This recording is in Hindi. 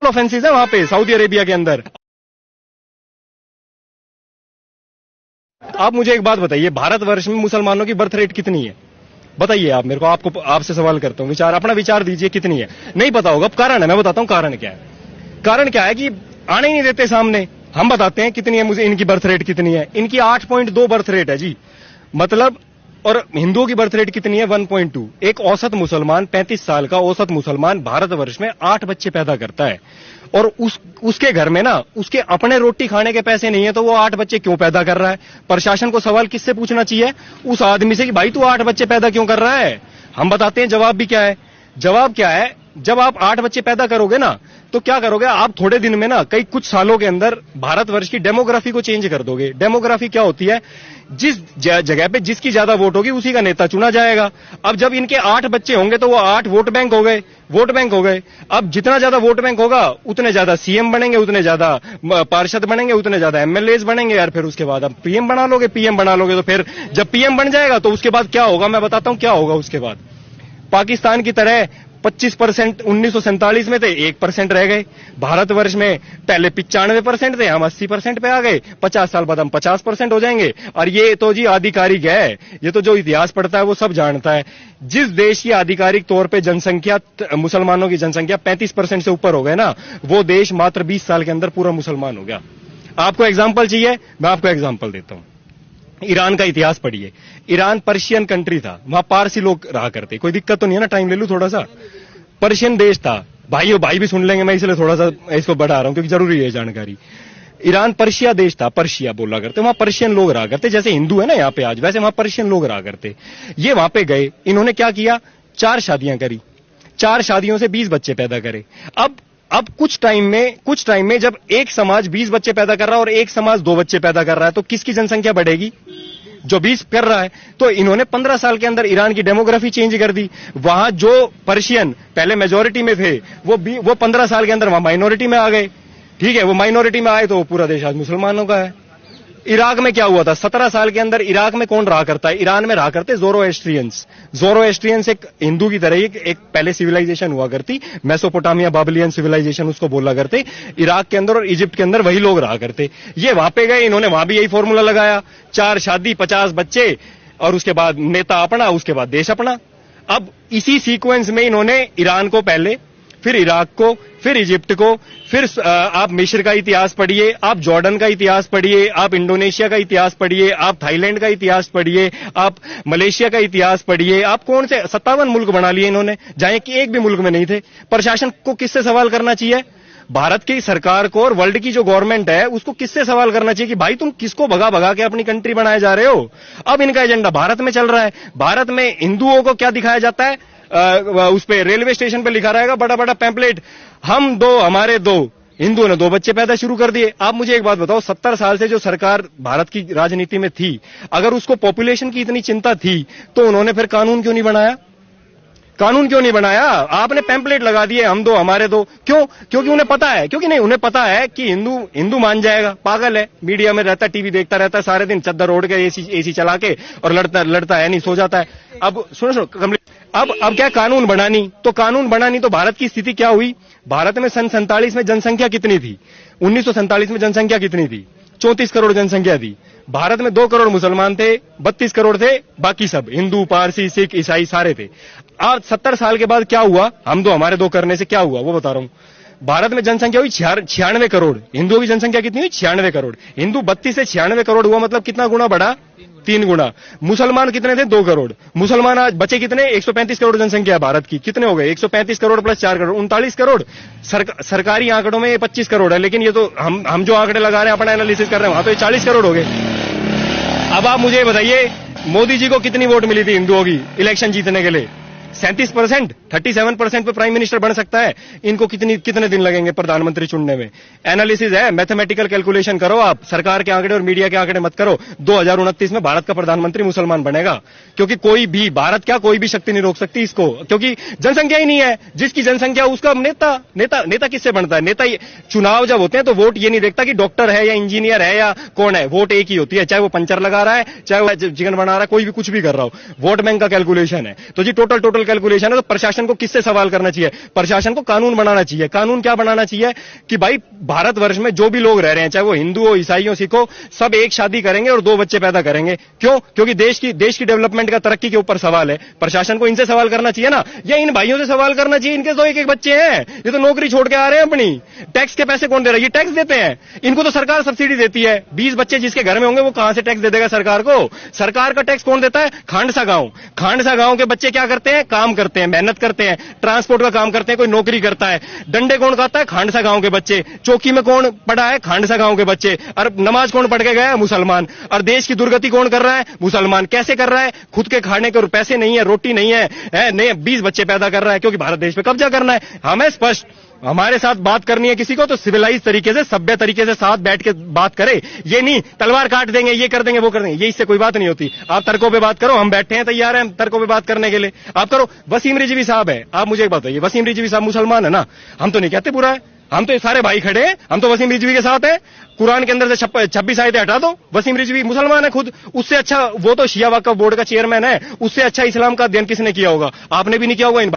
ऑफेंसिस है वहां पे सऊदी अरेबिया के अंदर। आप मुझे एक बात बताइए, भारतवर्ष में मुसलमानों की बर्थ रेट कितनी है? बताइए आप मेरे को, आपसे सवाल करता हूं, अपना विचार दीजिए कितनी है। नहीं पता होगा, कारण है, मैं बताता हूं कारण क्या है। कारण क्या है कि आने ही नहीं देते सामने। हम बताते हैं कितनी है, मुझे इनकी बर्थ रेट कितनी है। इनकी 8.2 बर्थ रेट है जी, मतलब। और हिंदुओं की बर्थ रेट कितनी है? 1.2। एक औसत मुसलमान, 35 साल का औसत मुसलमान भारतवर्ष में 8 बच्चे पैदा करता है। और उसके घर में ना, उसके अपने रोटी खाने के पैसे नहीं है, तो वो 8 बच्चे क्यों पैदा कर रहा है? प्रशासन को सवाल किससे पूछना चाहिए? उस आदमी से कि भाई तू 8 बच्चे पैदा क्यों कर रहा है। हम बताते हैं जवाब भी क्या है। जवाब क्या है? जब आप 8 बच्चे पैदा करोगे ना, तो क्या करोगे आप? थोड़े दिन में ना, कुछ सालों के अंदर भारतवर्ष की डेमोग्राफी को चेंज कर दोगे। डेमोग्राफी क्या होती है? जिस जगह पे जिसकी ज्यादा वोट होगी उसी का नेता चुना जाएगा। अब जब इनके 8 बच्चे होंगे तो वो 8 वोट बैंक हो गए, वोट बैंक हो गए। अब जितना ज्यादा वोट बैंक होगा उतने ज्यादा सीएम बनेंगे, उतने ज्यादा पार्षद बनेंगे, उतने ज्यादा एमएलए बनेंगे। यार फिर उसके बाद अब पीएम बना लोगे, पीएम बना लोगे तो फिर जब पीएम बन जाएगा तो उसके बाद क्या होगा? मैं बताता हूं क्या होगा उसके बाद। पाकिस्तान की तरह 25% 1947 में थे, 1% रह गए। भारतवर्ष में पहले 95% थे, हम 80% पे आ गए। 50 साल बाद हम 50% हो जाएंगे। और ये तो जी आधिकारिक है, ये तो जो इतिहास पढ़ता है वो सब जानता है। जिस देश की आधिकारिक तौर पे जनसंख्या, मुसलमानों की जनसंख्या 35% से ऊपर हो गए ना, वो देश मात्र 20 साल के अंदर पूरा मुसलमान हो गया। आपको एग्जाम्पल चाहिए? मैं आपको एग्जाम्पल देता हूं। ईरान का इतिहास पढ़िए। ईरान पर्शियन कंट्री था, वहां पारसी लोग रहा करते। कोई दिक्कत तो नहीं है ना? टाइम ले लूं थोड़ा सा। पर्शियन देश था। भाई भी सुन लेंगे, मैं इसलिए थोड़ा सा इसको बढ़ा रहा हूं क्योंकि जरूरी है जानकारी। ईरान पर्शिया देश था, पर्शिया बोला करते। वहां पर्शियन लोग रहा करते, जैसे हिंदू है ना यहाँ पे आज, वैसे वहां पर्शियन लोग रहा करते। ये वहां पे गए, इन्होंने क्या किया? 4 शादियां करी। 4 शादियों से 20 बच्चे पैदा करे। अब कुछ टाइम में जब एक समाज 20 बच्चे पैदा कर रहा है और एक समाज 2 बच्चे पैदा कर रहा है, तो किसकी जनसंख्या बढ़ेगी? जो 20 कर रहा है। तो इन्होंने 15 साल के अंदर ईरान की डेमोग्राफी चेंज कर दी। वहां जो पर्शियन पहले मेजोरिटी में थे, वो 15 साल के अंदर वहां माइनॉरिटी में आ गए। ठीक है, वो माइनॉरिटी में आए तो पूरा देश आज मुसलमानों का है। इराक में क्या हुआ था? 17 साल के अंदर इराक में कौन रहा करता है? ईरान में रहा करते ज़ोरोएस्ट्रियंस। ज़ोरोएस्ट्रियंस एक हिंदू की तरह एक पहले सिविलाइजेशन हुआ करती, मेसोपोटामिया बाबिलियन सिविलाइजेशन उसको बोला करते। इराक के अंदर और इजिप्ट के अंदर वही लोग रहा करते। ये वहां पे गए, इन्होंने वहां भी यही फॉर्मूला लगाया, 4 शादी 50 बच्चे, और उसके बाद नेता अपना, उसके बाद देश अपना। अब इसी सीक्वेंस में इन्होंने ईरान को पहले, फिर इराक को, फिर इजिप्ट को, फिर आप मिस्र का इतिहास पढ़िए, आप जॉर्डन का इतिहास पढ़िए, आप इंडोनेशिया का इतिहास पढ़िए, आप थाईलैंड का इतिहास पढ़िए, आप मलेशिया का इतिहास पढ़िए। आप कौन से 57 मुल्क बना लिए इन्होंने, जहां कि एक भी मुल्क में नहीं थे। प्रशासन को किससे सवाल करना चाहिए? भारत की सरकार को और वर्ल्ड की जो गवर्नमेंट है उसको किससे सवाल करना चाहिए कि भाई तुम किसको भगा भगा के अपनी कंट्री बनाए जा रहे हो? अब इनका एजेंडा भारत में चल रहा है। भारत में हिंदुओं को क्या दिखाया जाता है? उस पे रेलवे स्टेशन पे लिखा रहेगा बड़ा बड़ा पैम्पलेट, हम 2 हमारे 2। हिंदुओं ने 2 बच्चे पैदा शुरू कर दिए। आप मुझे एक बात बताओ, 70 साल से जो सरकार भारत की राजनीति में थी, अगर उसको पॉपुलेशन की इतनी चिंता थी तो उन्होंने फिर कानून क्यों नहीं बनाया? कानून क्यों नहीं बनाया? आपने पैम्पलेट लगा दिए, हम 2 हमारे 2। क्यों? क्योंकि उन्हें पता है, क्योंकि नहीं, उन्हें पता है कि हिंदू मान जाएगा। पागल है, मीडिया में रहता है, टीवी देखता रहता है सारे दिन, चद्दर ओढ़ के एसी चला के, और लड़ता है नहीं, सो जाता है। अब सुनो अब क्या कानून बनानी? तो कानून बनानी तो भारत की स्थिति क्या हुई? भारत में सन 47 में जनसंख्या कितनी थी? 1947 में जनसंख्या कितनी थी? 34 करोड़ जनसंख्या थी। भारत में 2 करोड़ मुसलमान थे, 32 करोड़ थे बाकी सब, हिंदू, पारसी, सिख, ईसाई सारे थे। आज 70 साल के बाद क्या हुआ? हम 2 हमारे 2 करने से क्या हुआ वो बता रहा हूं। भारत में जनसंख्या हुई 96 करोड़। हिंदुओं की जनसंख्या कितनी हुई? 96 करोड़। हिंदू 32 से 96 करोड़ हुआ, मतलब कितना गुना बढ़ा? 3 गुना। मुसलमान कितने थे? 2 करोड़। मुसलमान आज बचे कितने? 135 करोड़ जनसंख्या है भारत की। कितने हो गए? 135 करोड़ प्लस 4 करोड़, 39 करोड़। सरकारी आंकड़ों में 25 करोड़ है, लेकिन ये तो हम जो आंकड़े लगा रहे हैं, अपना एनालिसिस कर रहे हैं, वहां तो 40 करोड़ हो गए। अब आप मुझे बताइए, मोदी जी को कितनी वोट मिली थी हिंदुओं की इलेक्शन जीतने के लिए? 37%, 37% पे प्राइम मिनिस्टर बन सकता है। इनको कितने दिन लगेंगे प्रधानमंत्री चुनने में? एनालिसिस है, मैथमेटिकल कैलकुलेशन करो आप, सरकार के आंकड़े और मीडिया के आंकड़े मत करो। 2029 में भारत का प्रधानमंत्री मुसलमान बनेगा, क्योंकि कोई भी शक्ति नहीं रोक सकती इसको, क्योंकि जनसंख्या ही नहीं है। जिसकी जनसंख्या उसका नेता किससे बनता है? नेता चुनाव जब होते हैं तो वोट ये नहीं देखता कि डॉक्टर है या इंजीनियर है या कौन है, वोट एक ही होती है, चाहे वो पंचर लगा रहा है, चाहे वो चिकन बना रहा है, कोई भी कुछ भी कर रहा हो, वोट बैंक का कैलकुलेशन है। तो जी टोटल मैथमेटिकल कैलकुलेशन है, तो प्रशासन को किससे सवाल करना चाहिए? प्रशासन को कानून बनाना चाहिए। कानून क्या बनाना चाहिए कि भाई भारतवर्ष में जो भी लोग रह रहे हैं, चाहे वो हिंदू हो, ईसाई हो, सिख हो, सब एक शादी करेंगे और 2 बच्चे पैदा करेंगे। क्यों? क्योंकि देश की डेवलपमेंट का, तरक्की के ऊपर सवाल है। प्रशासन को इनसे सवाल करना चाहिए ना, या इन भाइयों से सवाल करना चाहिए, इनके तो एक बच्चे हैं, ये तो नौकरी छोड़ के आ रहे हैं अपनी। टैक्स के पैसे कौन दे रहा है? ये टैक्स देते हैं, इनको तो सरकार सब्सिडी देती है। 20 बच्चे जिसके घर में होंगे वो कहां से टैक्स दे देगा सरकार को? सरकार का टैक्स कौन देता है? खांडसा गांव के बच्चे क्या करते हैं? काम करते हैं, मेहनत करते हैं, ट्रांसपोर्ट का काम करते हैं, कोई नौकरी करता है। डंडे कौन खाता है? खांडसा गांव के बच्चे। चौकी में कौन पड़ा है? खांडसा गांव के बच्चे। और नमाज कौन पढ़ के गया है? मुसलमान। और देश की दुर्गति कौन कर रहा है? मुसलमान। कैसे कर रहा है? खुद के खाने के पैसे नहीं है, रोटी नहीं है, 20 बच्चे पैदा कर रहा है, क्योंकि भारत देश पे कब्जा करना है। हमें स्पष्ट, हमारे साथ बात करनी है किसी को तो सिविलाइज तरीके से, सभ्य तरीके से साथ बैठ के बात करे। ये नहीं तलवार काट देंगे, ये कर देंगे, वो कर देंगे, ये इससे कोई बात नहीं होती। आप तर्कों पे बात करो, हम बैठे हैं, तैयार हैं तर्कों पे बात करने के लिए। आप करो। वसीम रिजवी साहब है, आप मुझे एक बात बताइए, वसीम रिजवी साहब मुसलमान है ना? हम तो नहीं कहते बुरा है, हम तो ये सारे भाई खड़े हैं, हम तो वसीम रिजवी के साथ हैं। कुरान के अंदर से 26 आयतें हटा दो, वसीम रिजवी मुसलमान है खुद। उससे अच्छा वो तो शिया वक्फ बोर्ड का चेयरमैन है, उससे अच्छा इस्लाम का अध्ययन किसने किया होगा? आपने भी नहीं किया होगा।